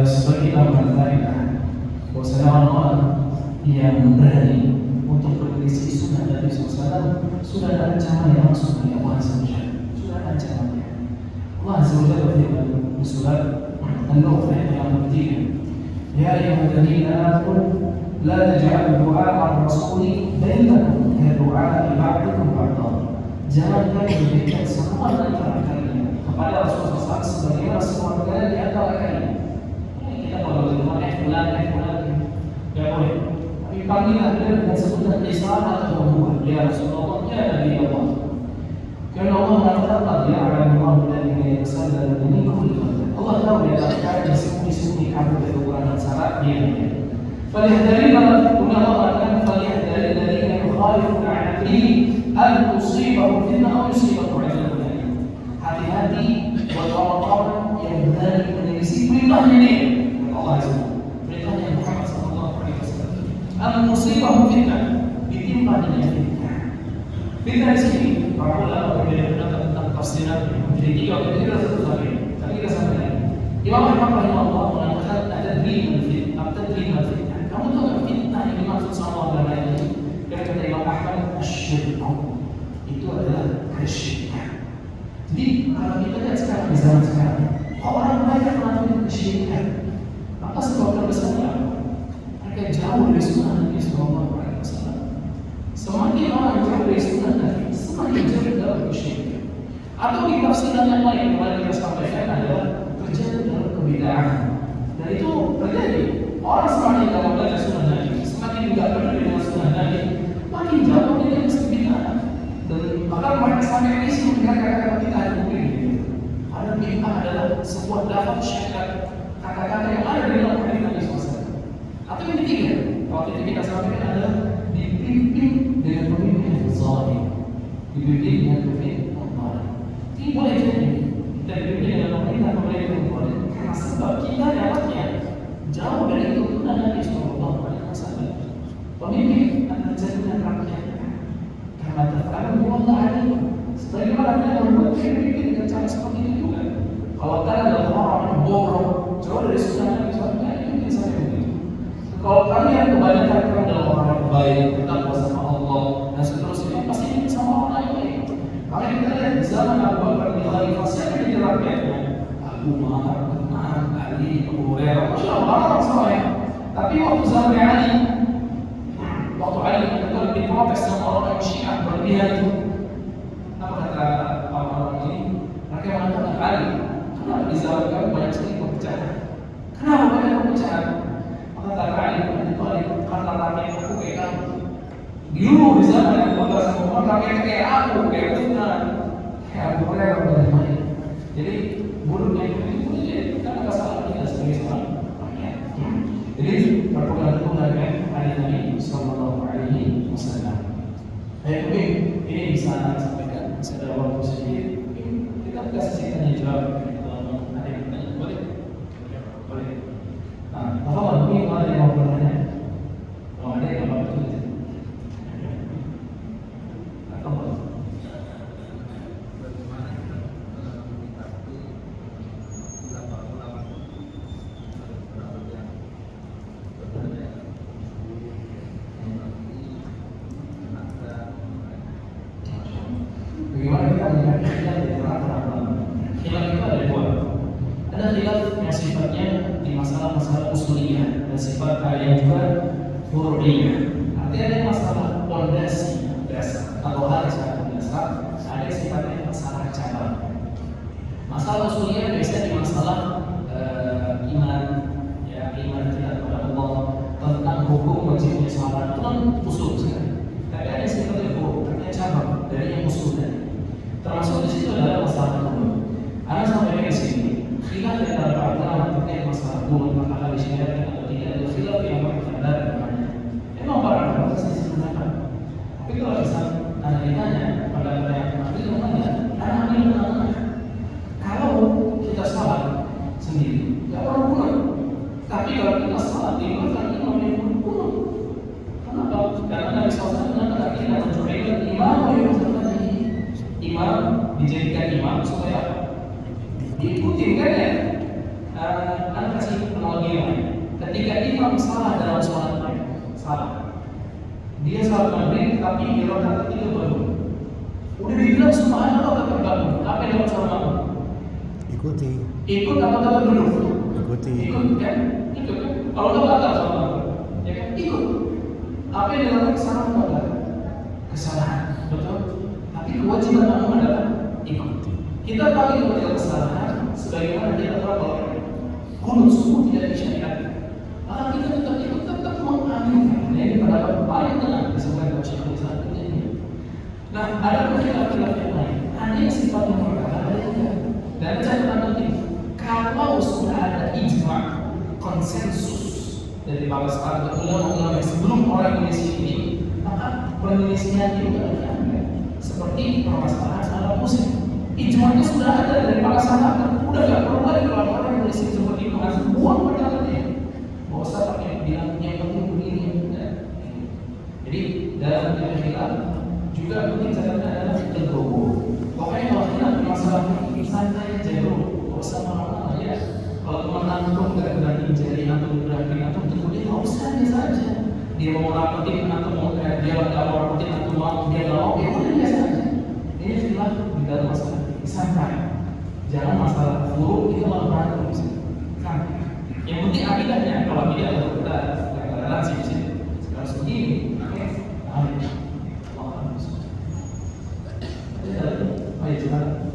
sebagai orang bahwasanya orang-orang yang berani untuk berisi sunnah dari Rasulullah sudah ada ancaman yang langsung dari Allah Azza wa Jalla. Sudah ada ancamannya. Allah Azza wa Jalla berfirman di surat An-Nur ayat yang ketiga, Ya ayyuhalladzina amanu la taj'alu du'a ar-rasuli bainakum ka du'a ba'dikum ba'dhan. Jangan kalian memberikan seruan antara kalian kepada Rasulullah SAW sebagaimana seruan kalian di antara kalian. Kita kalau berdoa fulan ya boleh. Tapi panggilan dia dengan sebutan Islam atau Muhammad. Ya Rasulullah, ya Nabi Allah. Karena Allah mengatakan ya Allah alladhina yasaluna minkum Allah tahu ya apa yang disembunyi kamu dari kekurangan syarat dia. فليحذر الذين يخالفون عن أمره أن تصيبهم فتنة أو يصيبهم عذاب أليم. Hati-hati buat orang-orang yang berani menyelisih perintahnya ini. Allah Azza wa Jalla. Perintahnya Muhammad sallallahu alaihi wasallam. An tusibahum fitnah, ditimpa dengan fitnah. Fitnah di sini para ulama berbeda pendapat tentang tafsirannya. Jadi tiga kita satu lagi. Tapi kita sampai lagi. Imam Ahmad rahimahullah mengatakan at-tadrib fitnah. Kamu tahu nggak fitnah yang dimaksud sama ulama ini? Kata Imam Ahmad, asyirku itu adalah kesyirikan. Jadi kalau kita lihat sekarang di zaman sekarang, orang banyak melakukan kesyirikan. Apa sebab terbesarnya? Mereka jauh dari sunnah Nabi Sallallahu Alaihi Wasallam. Semakin orang jauh dari sunnah Nabi, semakin jauh dalam kesyirikan. Atau di tafsiran yang lain yang kita sampaikan adalah terjadi dalam kebidaan. Dan itu terjadi. Orang semakin dalam belajar sunnah Nabi, semakin tidak peduli dengan sunnah Nabi, makin jauh dia dari kebidaan. Dan bahkan mereka sampai di sini dengan kata-kata kita ada mungkin. Ada bid'ah adalah sebuah lafaz syirik, kata-kata yang ada di dalam hadis Nabi SAW. Atau yang ketiga, waktu itu kita sampaikan adalah dipimpin dengan pemimpin yang zalim, dipimpin dengan pemimpin yang zalim. Ini boleh jadi kita dipimpin dengan pemerintah yang zalim karena sebab kita dalamnya jauh dari tuntunan Nabi SAW. Pemimpin akan jadi dengan rakyatnya. Karena terkadang Allah ada. Sebagaimana kita membuat pemimpin dengan cara seperti itu juga. Kalau kalian adalah orang yang bobrok, jauh dari sunnah Nabi SAW, itu mungkin saja begitu. Kalau kalian kebanyakan kalian adalah orang yang baik, bertakwa sama Allah dan seterusnya, pasti sama orang yang baik. Kalau kita lihat di zaman Abu Bakar bin Khalifah, siapa yang jadi rakyatnya? Abu Umar, Utsman, Ali, Abu Hurairah, masya Allah orang soleh. Tapi waktu zaman Ali, waktu Ali menentang diprotes sama orang Syiah berlebihan itu, apa kata orang ini? Mereka mengatakan Ali, kenapa di zaman kamu banyak sekali perpecahan? Kenapa banyak perpecahan? Maka kata Ali, karena rakyat aku kayak kamu. Dulu di zaman yang Bakar sama Umar, rakyat kayak aku, kayak Utsman, kayak Abu Hurairah berlebihan. Jadi buruknya itu jadi karena kesalahan kita sebagai seorang rakyat. Jadi berpegang teguh dengan hadis Nabi Sallallahu Alaihi Wasallam. Ini bisa sampaikan. Bisa ada waktu sedikit. Kita kasih tanya jawab. Ada yang bertanya boleh? Boleh. Nah, apa mungkin kalau ada yang mau bertanya? Kalau ada yang mau bertanya. Bagaimana kita melihat khilaf di antara ulama? Khilaf itu ada dua. Ada khilaf yang sifatnya di masalah-masalah usuliyah dan sifat yang juga furu'iyah. Artinya ada masalah pondasi dasar atau hal yang sangat mendasar. Ada sifatnya masalah cabang. Masalah usuliyah biasanya di masalah iman, ya iman kita kepada Allah, tentang hukum wajibnya salat, itu kan usul sekali. Tapi ada sifatnya furu', artinya cabang dari yang usul tadi. Termasuk di situ adalah masalah kunut. Anda sampai di sini, khilaf di antara para ulama terkait masalah kunut, apakah disyariatkan atau tidak, itu khilaf yang berkaitan dengan memang para ulama pasti sebenarnya. Tapi kalau misal Anda ditanya pada yang ambil mana, Anda ambil mana? Kalau kita salat sendiri, tidak perlu kunut. Tapi kalau kita salat di belakang imam yang kunut. Kenapa? Karena Nabi SAW mengatakan kita mencobakan imam yang imam dijadikan imam supaya diikuti kan ya. Anda kasih analogi yang lain. Ketika imam salah dalam sholat salah, dia salat maghrib tapi di rakaat ketiga baru. Udah dibilang semua anak tetap bangun. Apa yang harus bangun? Ikuti. Ikut atau tetap duduk? Ikuti. Ikut kan? Ikut kan? Kalau nggak batal sholat, ya kan? Ikut. Apa yang dilakukan kesalahan adalah kesalahan, betul? Tapi kewajiban makmum adalah ikut. Kita tahu itu adalah kesalahan, sebagaimana kita tahu bahwa kunut subuh tidak disyariatkan. Maka kita tetap ikut, tetap mengaminkan. Nah, ini pendapat paling tenang disebutkan oleh Syekhul Islam ini. Nah, ada khilaf-khilaf yang lain. Ada yang sifatnya mutlak, ada yang tidak. Dan catatan penting, kalau sudah ada ijma, konsensus dari para sahabat ulama-ulama sebelum orang Indonesia ini, maka penyelesaian itu tidak ada. Seperti permasalahan anak muslim, ijma'nya sudah ada dari para sahabat, udah gak perlu lagi kalau orang Indonesia seperti itu langsung buang pendapatnya. Bahwa sahabat yang bilang yang penting begini, ya. Jadi dalam khilaf juga juga penting caranya adalah legowo. Pokoknya kalau kita ada masalah santai aja bro, nggak usah marah-marah ya. Kalau teman antum nggak berani jadi antum berani antum tunggu dia nggak usah biasa aja. Dia mau rapetin antum mau dia nggak mau rapetin antum mau dia nggak mau ya udah biasa aja. Ini istilah di dalam masalah santai. Jangan masalah buruk itu malah berantem sih. Santai. Yang penting akidahnya. Kalau akidah kita toleransi di sini. Harus begini. Oke. Ayo silakan.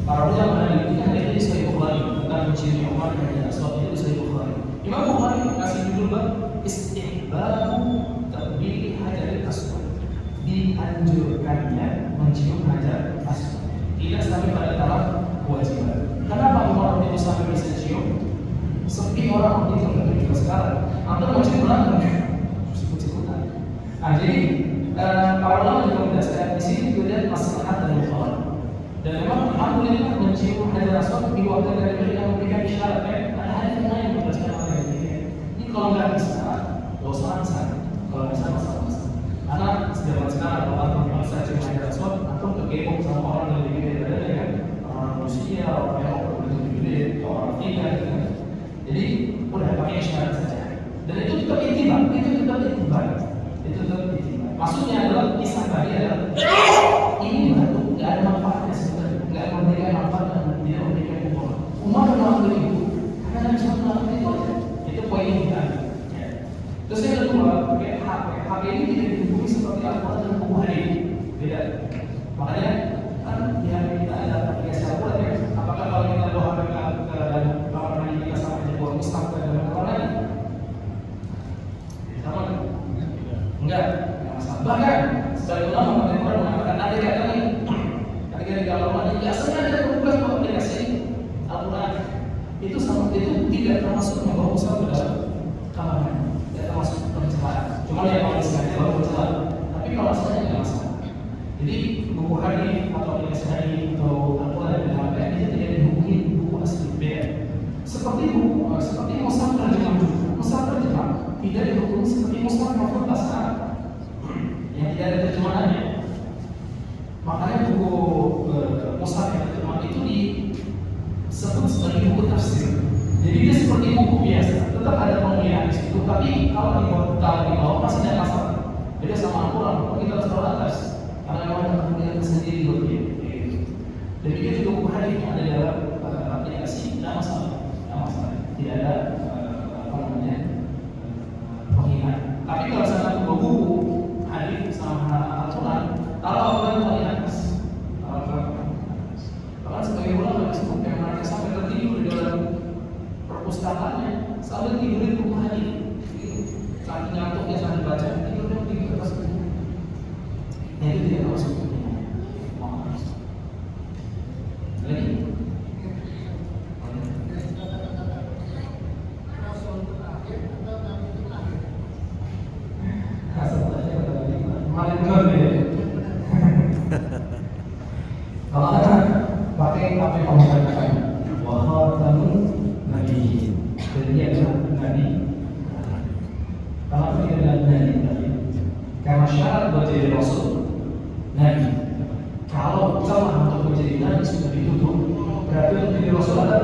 Para ulama menelitikan dari Sahih Bukhari tentang mencium Umar dan Aswad itu Sahih Bukhari. Imam Bukhari kasih judul bab istihbabu taqbil hajar aswad. Dianjurkannya mencium hajar aswad. Tidak sampai pada taraf kewajiban. Kenapa Umar itu sampai bisa cium? Seperti orang itu juga sekarang. Anda mau cium orang sikut-sikutan. Nah jadi para ulama juga menjelaskan di sini juga lihat maslahat dan mudarat. Dan memang alhamdulillah mencium hajar aswad diwakilkan dari beliau yang memberikan isyarat kan ada hadis yang lain menjelaskan apa yang ini. Ini kalau nggak bisa, nggak usah maksa. Kalau bisa maksa. Karena zaman sekarang kalau orang maksa cium hajar aswad, atau kegepok sama orang yang lebih gede dari dia kan, orang Rusia, orang yang lebih gede, orang Afrika gitu kan. Jadi udah pakai isyarat saja. Dan itu tetap intibat, Maksudnya adalah kisah tadi adalah ini batu nggak ada manfaatnya sebenarnya, nggak memberikan manfaat dan tidak memberikan umur. Umar melakukan itu karena Nabi SAW melakukan itu aja. Itu poin yang kita. Terus yang kedua, hak ini tidak dihubungi seperti Al-Quran dan buku hadis. Beda. Makanya kan di hari kita ada aplikasi Al-Quran ya. Apakah kalau kita bawa ke dalam kamar mandi kita sama aja bawa mushaf ke dalam kamar mandi? Sama kan? Enggak. Bahkan sebagai ulama mengatakan ada kata ini, ketika di kamar mandi biasanya ada petugas bawa aplikasi Al-Quran. Itu sama itu tidak termasuk membawa mushaf ke dalam kamar mandi. Tidak termasuk pencemaran. Cuma yang paling sekali baru pencemaran. Tapi kalau asalnya tidak masalah. Jadi buku hadis atau aplikasi hadis atau Al-Quran dan HP itu tidak dihubungi buku asli beda. Seperti mushaf terjemah juga. Mushaf terjemah tidak dihubungi seperti mushaf maupun bahasa Arab yang tidak ada terjemahannya. Makanya buku mushaf yang terjemah itu disebut sebagai buku tafsir. Jadi dia seperti buku biasa, tetap ada pengulian di situ. Tapi kalau di bawah masih ada masalah. Beda sama Al-Quran, kita harus taruh atas karena memang ada pengulian sendiri buat dia. Dan dia juga buku hadis yang ada dalam aplikasi, tidak masalah, tidak ada penghinaan. Tapi kalau misalnya buku hadis sama Al-Quran, taruh Al-Quran paling atas. Bahkan sebagai ulama disebut yang mereka sampai tertidur di dalam perpustakaannya sambil tidurin buku hadis. Saat ngantuk dia sambil baca, tidurnya di atas buku. Nah itu tidak masuk. Lagi. Kalau ada pakai apa yang kamu katakan, wahatamun nabi, jadi dia adalah nabi. Kalau tidak adalah nabi, karena syarat buat jadi rasul nabi. Kalau celah untuk menjadi nabi sudah ditutup, berarti untuk jadi rasul ada